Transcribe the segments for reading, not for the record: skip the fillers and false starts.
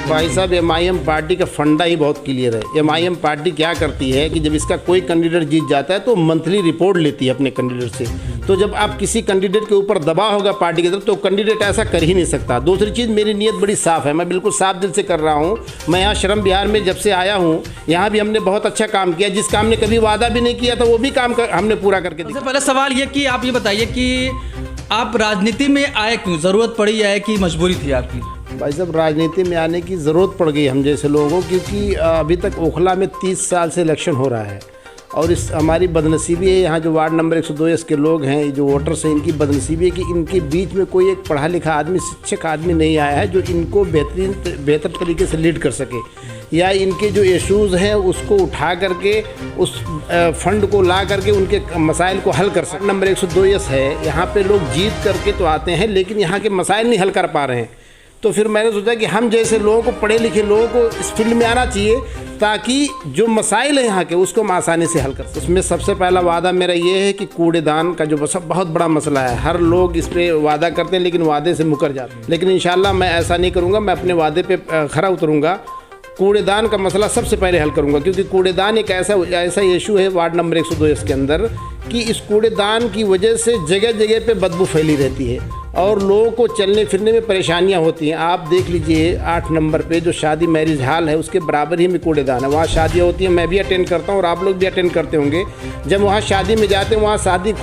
भाई साहब MIM party का फंडा ही बहुत क्लियर है। एमआईएम पार्टी क्या करती है कि जब इसका कोई कैंडिडेट जीत जाता है तो मंथली रिपोर्ट लेती है अपने कैंडिडेट से। तो जब आप किसी कैंडिडेट के ऊपर दबाव होगा पार्टी की तरफ तो कैंडिडेट ऐसा कर ही नहीं सकता। दूसरी चीज़, मेरी नीयत बड़ी साफ़ है, मैं बिल्कुल साफ दिल से कर रहा हूँ। मैं यहाँ श्रम विहार में जब से आया हूँ यहाँ भी हमने बहुत अच्छा काम किया। जिस काम ने कभी वादा भी नहीं किया था वो भी काम हमने पूरा करके दिया। सबसे पहले सवाल ये कि आप ये बताइए कि आप राजनीति में आए क्यों, ज़रूरत पड़ी है कि मजबूरी थी आपकी? भाई साहब राजनीति में आने की ज़रूरत पड़ गई हम जैसे लोगों को, क्योंकि अभी तक ओखला में 30 साल से इलेक्शन हो रहा है और इस हमारी बदनसीबी है। यहाँ जो वार्ड नंबर 102 के लोग हैं, जो वोटर्स हैं, इनकी बदनसीबी है कि इनके बीच में कोई एक पढ़ा लिखा आदमी, शिक्षक आदमी नहीं आया है जो इनको बेहतर तरीके से लीड कर सके, या इनके जो इशूज़ हैं उसको उठा करके उस फंड को ला करके उनके मसाइल को हल कर सके। नंबर 102 है, यहाँ पे लोग जीत करके तो आते हैं लेकिन यहाँ के मसाइल नहीं हल कर पा रहे हैं। तो फिर मैंने सोचा कि हम जैसे लोगों को, पढ़े लिखे लोगों को इस फील्ड में आना चाहिए ताकि जो मसाइल है यहाँ के उसको हम आसानी से हल कर सकें। उसमें सबसे पहला वादा मेरा ये है कि कूड़ेदान का जो बहुत बड़ा मसला है, हर लोग इस पर वादा करते हैं लेकिन वादे से मुकर जाते हैं। लेकिन इंशाल्लाह मैं ऐसा नहीं करूँगा, मैं अपने वादे पे खरा उतरूँगा। कूड़ेदान का मसला सबसे पहले हल करूँगा, क्योंकि कूड़ेदान एक ऐसा इशू है वार्ड नंबर 102 के अंदर कि इस कूड़ेदान की वजह से जगह जगह पे बदबू फैली रहती है और लोगों को चलने फिरने में परेशानियां होती हैं। आप देख लीजिए 8 नंबर पे जो शादी मैरिज हॉल है उसके बराबर ही में कूड़ेदान है। वहाँ शादियाँ होती हैं, मैं भी अटेंड करता हूँ और आप लोग भी अटेंड करते होंगे। जब वहाँ शादी में जाते हैं, वहाँ शादी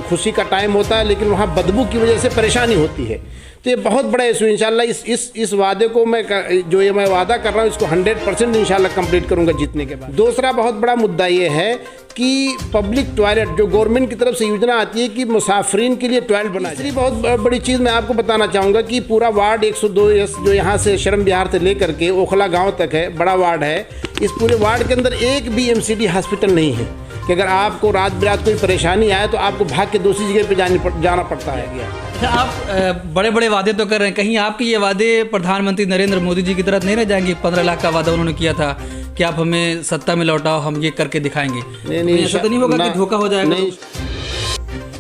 खुशी का टाइम होता है लेकिन वहाँ बदबू की वजह से परेशानी होती है। तो ये बहुत बड़ा इशू। इंशाल्लाह इस वादे को मैं वादा कर रहा हूँ इसको 100% इंशाल्लाह कंप्लीट करूँगा जीतने के बाद। दूसरा बहुत बड़ा मुद्दा ये है कि पब्लिक टॉयलेट जो गवर्नमेंट की तरफ से योजना आती है कि मुसाफिरीन के लिए टॉयलेट बनाए। तीसरी बहुत बड़ी चीज़ मैं आपको बताना चाहूँगा कि पूरा वार्ड 102 जो यहाँ से श्रम विहार से लेकर के ओखला गाँव तक है, बड़ा वार्ड है। इस पूरे वार्ड के अंदर एक भी MCD हॉस्पिटल नहीं है कि अगर आपको रात बिरात कोई परेशानी आए तो आपको भाग के दूसरी जगह पे जाना पड़ता है। अच्छा, आप बड़े बड़े वादे तो कर रहे हैं, कहीं आपके ये वादे प्रधानमंत्री नरेंद्र मोदी जी की तरह नहीं रह जाएंगे? 15 लाख का वादा उन्होंने किया था कि आप हमें सत्ता में लौटाओ, हम ये करके दिखाएंगे। नहीं, ऐसा तो नहीं होगा कि धोखा हो जाएगा? नहीं।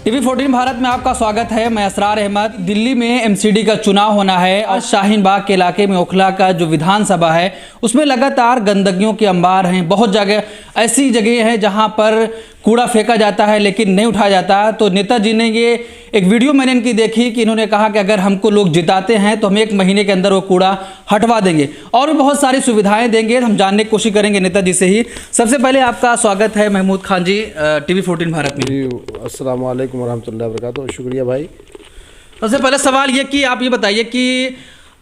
TV 14 भारत में आपका स्वागत है। मैं असरार अहमद। दिल्ली में MCD का चुनाव होना है और शाहीन बाग के इलाके में ओखला का जो विधानसभा है उसमें लगातार गंदगियों के अंबार हैं। बहुत जगह ऐसी जगह है जहां पर कूड़ा फेंका जाता है लेकिन नहीं उठाया जाता। तो नेताजी ने ये एक वीडियो मैंने इनकी देखी कि इन्होंने कहा कि अगर हमको लोग जिताते हैं तो हम 1 महीने के अंदर वो कूड़ा हटवा देंगे और भी बहुत सारी सुविधाएं देंगे। हम जानने की कोशिश करेंगे नेताजी से ही। सबसे पहले आपका स्वागत है महमूद खान जी TV 14 भारत में। अस्सलाम वालेकुम रहमतुल्लाहि व बरकातुहू। शुक्रिया भाई। सबसे पहले सवाल ये कि आप ये बताइए कि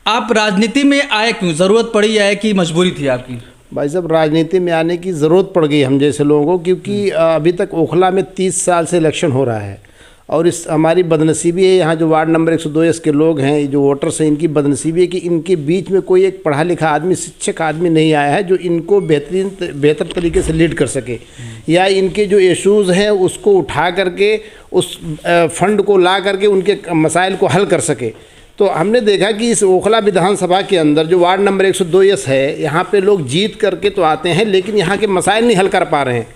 आप राजनीति में आए क्यों, ज़रूरत पड़ी है कि मजबूरी थी आपकी? भाई साहब राजनीति में आने की ज़रूरत पड़ गई हम जैसे लोगों को, क्योंकि अभी तक ओखला में 30 साल से इलेक्शन हो रहा है और इस हमारी बदनसीबी है। यहाँ जो वार्ड नंबर 102 के लोग हैं, जो वोटर्स हैं, इनकी बदनसीबी है कि इनके बीच में कोई एक पढ़ा लिखा आदमी, शिक्षक आदमी नहीं आया है जो इनको बेहतर तरीके से लीड कर सके, या इनके जो इशूज़ हैं उसको उठा करके उस फंड को ला करके उनके मसाइल को हल कर सके। तो हमने देखा कि इस ओखला विधानसभा के अंदर जो वार्ड नंबर 102 है, यहाँ पे लोग जीत करके तो आते हैं लेकिन यहाँ के मसाइल नहीं हल कर पा रहे हैं।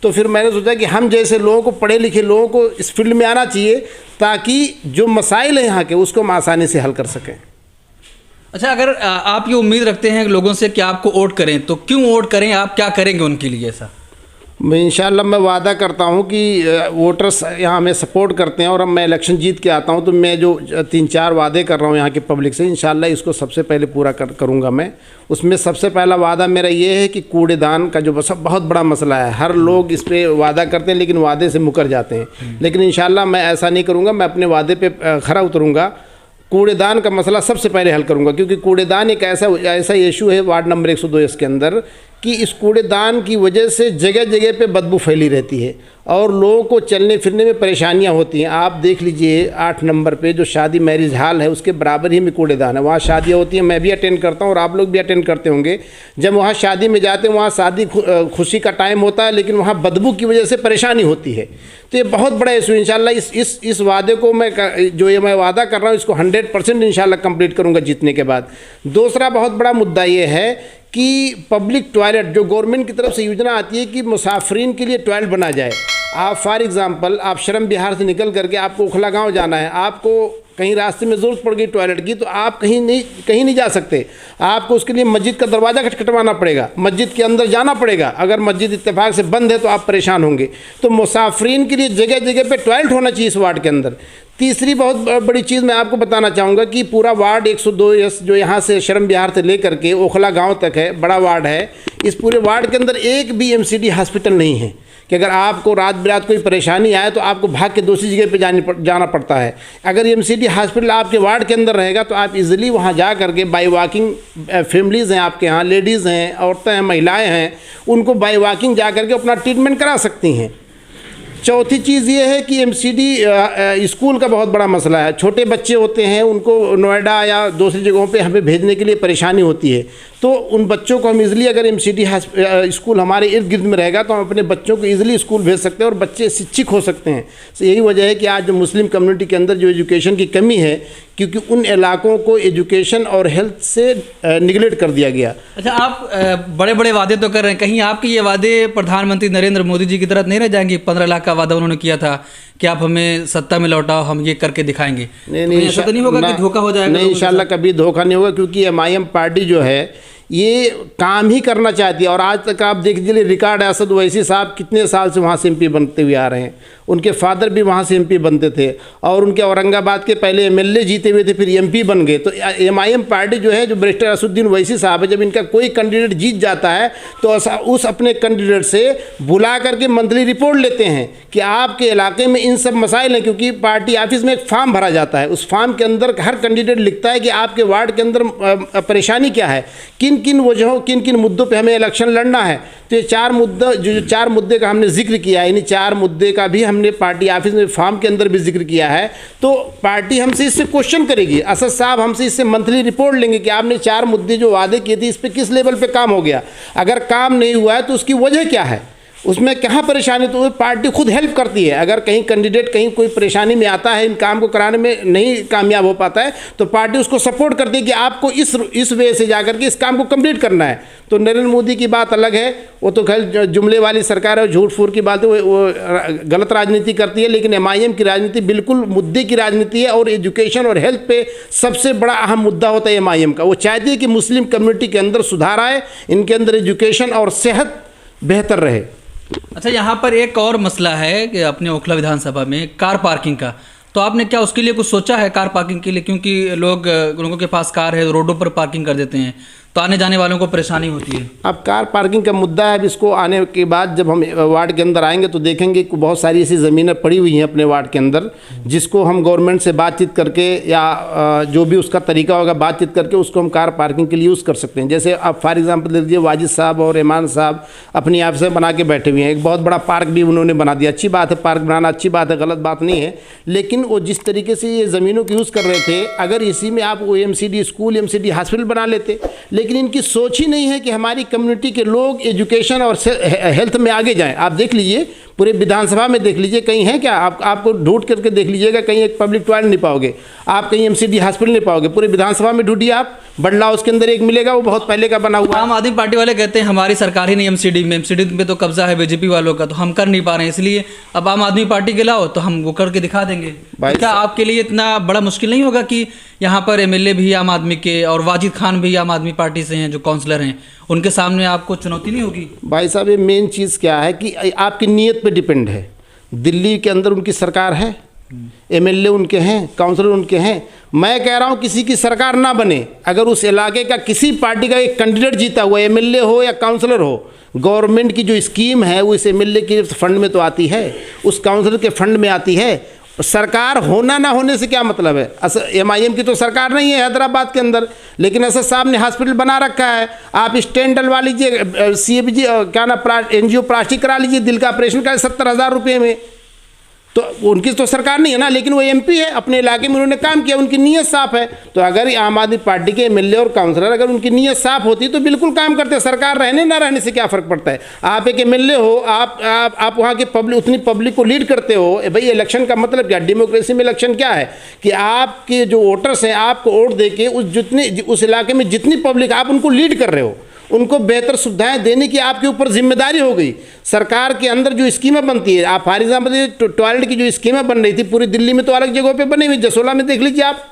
तो फिर मैंने सोचा कि हम जैसे लोगों को, पढ़े लिखे लोगों को इस फील्ड में आना चाहिए ताकि जो मसाइल है यहाँ के उसको हम आसानी से हल कर सकें। अच्छा, अगर आप ये उम्मीद रखते हैं लोगों से कि आपको वोट करें तो क्यों वोट करें, आप क्या करेंगे उनके लिए? ऐसा इंशाल्लाह मैं वादा करता हूँ कि वोटर्स यहाँ हमें सपोर्ट करते हैं और अब मैं इलेक्शन जीत के आता हूँ तो मैं जो 3-4 वादे कर रहा हूँ यहाँ की पब्लिक से, इंशाल्लाह इसको सबसे पहले पूरा करूँगा मैं। उसमें सबसे पहला वादा मेरा ये है कि कूड़ेदान का जो बहुत बड़ा मसला है, हर लोग इस पर वादा करते हैं लेकिन वादे से मुकर जाते हैं। लेकिन इंशाल्लाह मैं ऐसा नहीं करूँगा, मैं अपने वादे पे खरा उतरूँगा। कूड़ेदान का मसला सबसे पहले हल करूँगा, क्योंकि कूड़ेदान एक ऐसा इशू है वार्ड नंबर 102 के अंदर कि इस कूड़ेदान की वजह से जगह जगह पे बदबू फैली रहती है और लोगों को चलने फिरने में परेशानियां होती हैं। आप देख लीजिए 8 नंबर पे जो शादी मैरिज हॉल है उसके बराबर ही में कूड़ेदान है। वहाँ शादियाँ होती हैं, मैं भी अटेंड करता हूँ और आप लोग भी अटेंड करते होंगे। जब वहाँ शादी में जाते हैं, वहाँ शादी खुशी का टाइम होता है लेकिन वहाँ बदबू की वजह से परेशानी होती है। तो ये बहुत बड़ा इशू। इंशाल्लाह इस वादे को मैं वादा कर रहा हूँ इसको 100% इंशाल्लाह कंप्लीट करूँगा जीतने के बाद। दूसरा बहुत बड़ा मुद्दा ये है कि पब्लिक टॉयलेट जो गवर्नमेंट की तरफ से योजना आती है कि मुसाफिरीन के लिए टॉयलेट बना जाए आप फॉर एग्जांपल आप श्रम विहार से निकल करके आपको ओखला गांव जाना है, आपको कहीं रास्ते में ज़रूरत पड़ गई टॉयलेट की, तो आप कहीं नहीं जा सकते। आपको उसके लिए मस्जिद का दरवाज़ा खटखटवाना पड़ेगा, मस्जिद के अंदर जाना पड़ेगा। अगर मस्जिद इत्तेफाक से बंद है तो आप परेशान होंगे। तो मुसाफिरीन के लिए जगह जगह पे टॉयलेट होना चाहिए इस वार्ड के अंदर। तीसरी बहुत बड़ी चीज़ मैं आपको बताना चाहूँगा कि पूरा वार्ड 102 जो यहाँ से श्रम विहार से लेकर के ओखला गाँव तक है, बड़ा वार्ड है। इस पूरे वार्ड के अंदर एक भी MCD हॉस्पिटल नहीं है कि अगर आपको रात बिरात कोई परेशानी आए तो आपको भाग के दूसरी जगह पे जाना पड़ता है। अगर MCD हॉस्पिटल आपके वार्ड के अंदर रहेगा तो आप इजीली वहाँ जा करके बाई वॉकिंग, फैमिलीज़ हैं आपके यहाँ, लेडीज़ हैं, औरतें हैं, महिलाएं हैं, उनको बाई वॉकिंग जा करके अपना ट्रीटमेंट करा सकती हैं। चौथी चीज़ ये है कि MCD स्कूल का बहुत बड़ा मसला है। छोटे बच्चे होते हैं, उनको नोएडा या दूसरी जगहों पे हमें भेजने के लिए परेशानी होती है। तो उन बच्चों को हम इज़िली, अगर MCD स्कूल हमारे इर्द गिर्द में रहेगा तो हम अपने बच्चों को इजीली स्कूल भेज सकते हैं और बच्चे शिक्षित हो सकते हैं। तो यही वजह है कि आज जो मुस्लिम कम्युनिटी के अंदर जो एजुकेशन की कमी है, क्योंकि उन इलाकों को एजुकेशन और हेल्थ से निगलेक्ट कर दिया गया। अच्छा, आप बड़े बड़े वादे तो कर रहे हैं, कहीं आपके ये वादे प्रधानमंत्री नरेंद्र मोदी जी की तरह नहीं रह जाएंगे? 15 लाख का वादा उन्होंने किया था कि आप हमें सत्ता में लौटाओ, हम ये करके दिखाएंगे। नहीं, ऐसा तो नहीं होगा कि धोखा हो जाएगा? नहीं, इंशाल्लाह कभी धोखा नहीं होगा, क्योंकि MIM पार्टी जो है ये काम ही करना चाहती है। और आज तक आप देख लीजिए, रिकॉर्ड असद ओवैसी साहब कितने साल से वहाँ से MP बनते हुए आ रहे हैं। उनके फादर भी वहाँ से MP बनते थे और उनके औरंगाबाद के पहले MLA जीते हुए थे, फिर MP बन गए। तो MIM पार्टी जो है, जो बैरिस्टर असदुद्दीन ओवैसी साहब है, जब इनका कोई कैंडिडेट जीत जाता है तो उस अपने कैंडिडेट से बुला करके मंथली रिपोर्ट लेते हैं कि आपके इलाके में इन सब मसाइल हैं। क्योंकि पार्टी ऑफिस में एक फॉर्म भरा जाता है, उस फॉर्म के अंदर हर कैंडिडेट लिखता है कि आपके वार्ड के अंदर परेशानी क्या है, किन किन वजहों, किन किन मुद्दों पे हमें इलेक्शन लड़ना है। तो ये 4 मुद्दा, जो 4 मुद्दे का हमने जिक्र किया है, इन 4 मुद्दे का भी हमने पार्टी ऑफिस में फॉर्म के अंदर भी जिक्र किया है। तो पार्टी हमसे इससे क्वेश्चन करेगी, असद साहब हमसे इससे मंथली रिपोर्ट लेंगे कि आपने 4 मुद्दे जो वादे किए थे इस पर किस लेवल पे काम हो गया। अगर काम नहीं हुआ है तो उसकी वजह क्या है, उसमें कहाँ परेशानी, तो पार्टी खुद हेल्प करती है। अगर कहीं कैंडिडेट कहीं कोई परेशानी में आता है, इन काम को कराने में नहीं कामयाब हो पाता है, तो पार्टी उसको सपोर्ट करती है कि आपको इस वे से जाकर के इस काम को कंप्लीट करना है। तो नरेंद्र मोदी की बात अलग है, वो तो खैर जुमले वाली सरकार है, झूठ फूट की बात है, वो गलत राजनीति करती है। लेकिन MIM की राजनीति बिल्कुल मुद्दे की राजनीति है और एजुकेशन और हेल्थ पे सबसे बड़ा अहम मुद्दा होता है MIM का। वो चाहती है कि मुस्लिम कम्युनिटी के अंदर सुधार आए, इनके अंदर एजुकेशन और सेहत बेहतर रहे। अच्छा, यहाँ पर एक और मसला है कि अपने ओखला विधानसभा में कार पार्किंग का, तो आपने क्या उसके लिए कुछ सोचा है कार पार्किंग के लिए? क्योंकि लोगों के पास कार है, रोडों पर पार्किंग कर देते हैं, तो आने जाने वालों को परेशानी होती है। अब कार पार्किंग का मुद्दा है, अब इसको आने के बाद जब हम वार्ड के अंदर आएंगे तो देखेंगे कि बहुत सारी ऐसी ज़मीनें पड़ी हुई हैं अपने वार्ड के अंदर, जिसको हम गवर्नमेंट से बातचीत करके या जो भी उसका तरीका होगा बातचीत करके उसको हम कार पार्किंग के लिए यूज़ कर सकते हैं। जैसे अब फॉर एग्जांपल ले लीजिए, वाजिद साहब और ईमान साहब अपनी आप से बना के बैठे हुए हैं, एक बहुत बड़ा पार्क भी उन्होंने बना दिया। अच्छी बात है, पार्क बनाना अच्छी बात है, गलत बात नहीं है। लेकिन वो जिस तरीके से ये ज़मीनों की यूज़ कर रहे थे, अगर इसी में आप MCD स्कूल, MCD हॉस्पिटल बना लेते, लेकिन इनकी सोच ही नहीं है कि हमारी कम्युनिटी के लोग एजुकेशन और हेल्थ में आगे जाएं। आप देख लीजिए, पूरे विधानसभा में देख लीजिए, कहीं है क्या, आपको ढूंढ करके देख लीजिएगा, कहीं एक पब्लिक टॉयलेट नहीं पाओगे आप, कहीं MCD हॉस्पिटल नहीं पाओगे। पूरे विधानसभा में ढूंढिए आप, बड़ला हाउस के अंदर एक मिलेगा, वो बहुत पहले का बना हुआ। आम आदमी पार्टी वाले कहते हैं हमारी सरकार ही नहीं MCD में तो कब्जा है BJP वालों का, तो हम कर नहीं पा रहे हैं, इसलिए अब आम आदमी पार्टी के लाओ तो हम वो करके दिखा देंगे। क्या आपके लिए इतना बड़ा मुश्किल नहीं होगा कि यहाँ पर MLA भी आम आदमी के और वाजिद खान भी आम आदमी पार्टी से हैं, जो काउंसलर हैं, उनके सामने आपको चुनौती नहीं होगी? भाई साहब, ये मेन चीज़ क्या है कि आपकी नीयत पे डिपेंड है। दिल्ली के अंदर उनकी सरकार है, MLA उनके हैं, काउंसलर उनके हैं। मैं कह रहा हूँ किसी की सरकार ना बने, अगर उस इलाके का किसी पार्टी का एक कैंडिडेट जीता हुआ, MLA हो या काउंसलर हो, गवर्नमेंट की जो स्कीम है वो इस MLA के फंड में तो आती है, उस काउंसलर के फंड में आती है। सरकार होना ना होने से क्या मतलब है? MIM की तो सरकार नहीं है हैदराबाद के अंदर, लेकिन असद साहब ने हॉस्पिटल बना रखा है। आप स्टेंट डलवा लीजिए, CFG क्या ना NGO प्लास्टिक करा लीजिए, दिल का ऑपरेशन का 70,000 रुपये में, तो उनकी तो सरकार नहीं है ना, लेकिन वो MP है, अपने इलाके में उन्होंने काम किया, उनकी नीयत साफ है। तो अगर आम आदमी पार्टी के MLA और काउंसलर अगर उनकी नीयत साफ होती तो बिल्कुल काम करते। सरकार रहने ना रहने से क्या फ़र्क पड़ता है? आप एक MLA हो, आप वहाँ के पब्लिक, उतनी पब्लिक को लीड करते हो। भाई इलेक्शन का मतलब क्या? डेमोक्रेसी में इलेक्शन क्या है कि आपके जो वोटर्स हैं आपको वोट दे के उस इलाके में जितनी पब्लिक आप उनको लीड कर रहे हो, उनको बेहतर सुविधाएं देने की आपके ऊपर जिम्मेदारी हो गई। सरकार के अंदर जो स्कीमें बनती है, आप फॉर एग्जाम्पल टॉयलेट की जो स्कीमें बन रही थी पूरी दिल्ली में, तो अलग जगहों पे बनी हुई, जसोला में देख लीजिए आप,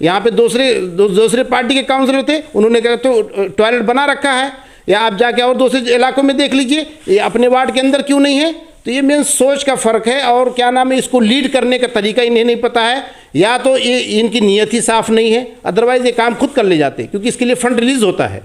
यहाँ पे दूसरे पार्टी के काउंसलर थे, उन्होंने कहा तो टॉयलेट बना रखा है। या आप जाके और दूसरे इलाकों में देख लीजिए, ये अपने वार्ड के अंदर क्यों नहीं है। तो ये मेन सोच का फ़र्क है, और क्या नाम है, इसको लीड करने का तरीका इन्हें नहीं पता है, या तो ये इनकी नीयत ही साफ़ नहीं है, अदरवाइज़ ये काम खुद कर ले जाते, क्योंकि इसके लिए फंड रिलीज होता है।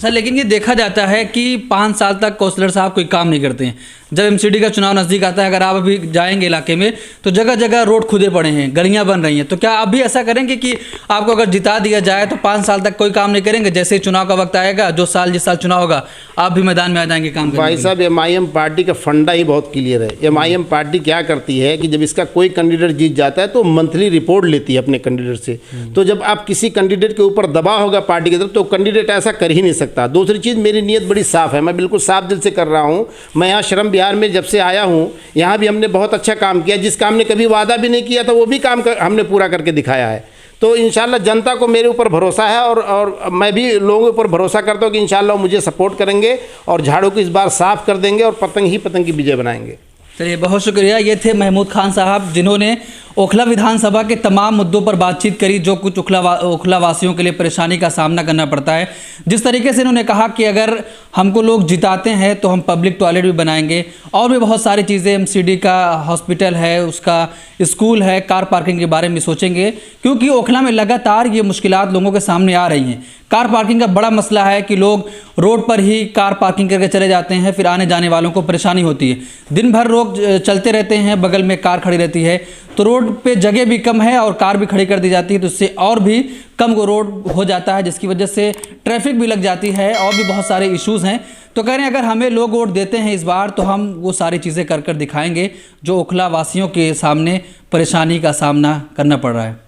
सर लेकिन ये देखा जाता है कि 5 साल तक काउंसलर साहब कोई काम नहीं करते हैं। जब एमसीडी का चुनाव नज़दीक आता है, अगर आप अभी जाएंगे इलाके में तो जगह जगह रोड खुदे पड़े हैं, गलियां बन रही हैं, तो क्या आप भी ऐसा करेंगे कि आपको अगर जिता दिया जाए तो 5 साल तक कोई काम नहीं करेंगे? जैसे चुनाव का वक्त आएगा, जिस साल चुनाव होगा, आप भी मैदान में आ जाएंगे काम करने? भाई साहब, एमआईएम पार्टी का फंडा ही बहुत क्लियर है। एमआईएम पार्टी क्या करती है कि जब इसका कोई कैंडिडेट जीत जाता है तो मंथली रिपोर्ट लेती है अपने कैंडिडेट से। तो जब आप किसी कैंडिडेट के ऊपर दबाव होगा पार्टी की तरफ, तो कैंडिडेट ऐसा कर ही नहीं सकता। दूसरी चीज़, मेरी नीयत बड़ी साफ़ है, मैं बिल्कुल साफ दिल से कर रहा हूँ। मैं यहाँ श्रम विहार में जब से आया हूँ, यहाँ भी हमने बहुत अच्छा काम किया। जिस काम ने कभी वादा भी नहीं किया था, वो भी काम हमने पूरा करके दिखाया है। तो इंशाल्लाह जनता को मेरे ऊपर भरोसा है, और मैं भी लोगों के ऊपर भरोसा करता हूँ कि इंशाल्लाह मुझे सपोर्ट करेंगे और झाड़ू को इस बार साफ कर देंगे और पतंग ही पतंग की विजय बनाएंगे। चलिए, बहुत शुक्रिया। ये थे महमूद खान साहब, जिन्होंने ओखला विधानसभा के तमाम मुद्दों पर बातचीत करी, जो कुछ ओखला वासियों के लिए परेशानी का सामना करना पड़ता है। जिस तरीके से इन्होंने कहा कि अगर हमको लोग जिताते हैं तो हम पब्लिक टॉयलेट भी बनाएंगे, और भी बहुत सारी चीज़ें, एमसीडी का हॉस्पिटल है, उसका स्कूल है, कार पार्किंग के बारे में सोचेंगे, क्योंकि ओखला में लगातार ये मुश्किलात लोगों के सामने आ रही हैं। कार पार्किंग का बड़ा मसला है कि लोग रोड पर ही कार पार्किंग करके चले जाते हैं, फिर आने जाने वालों को परेशानी होती है। दिन भर लोग चलते रहते हैं, बगल में कार खड़ी रहती है, तो रोड पे जगह भी कम है और कार भी खड़ी कर दी जाती है, तो इससे और भी कम रोड हो जाता है, जिसकी वजह से ट्रैफिक भी लग जाती है, और भी बहुत सारे इश्यूज़ हैं। तो कह रहे हैं अगर हमें लोग वोट देते हैं इस बार, तो हम वो सारी चीज़ें कर दिखाएंगे जो ओखला वासियों के सामने परेशानी का सामना करना पड़ रहा है।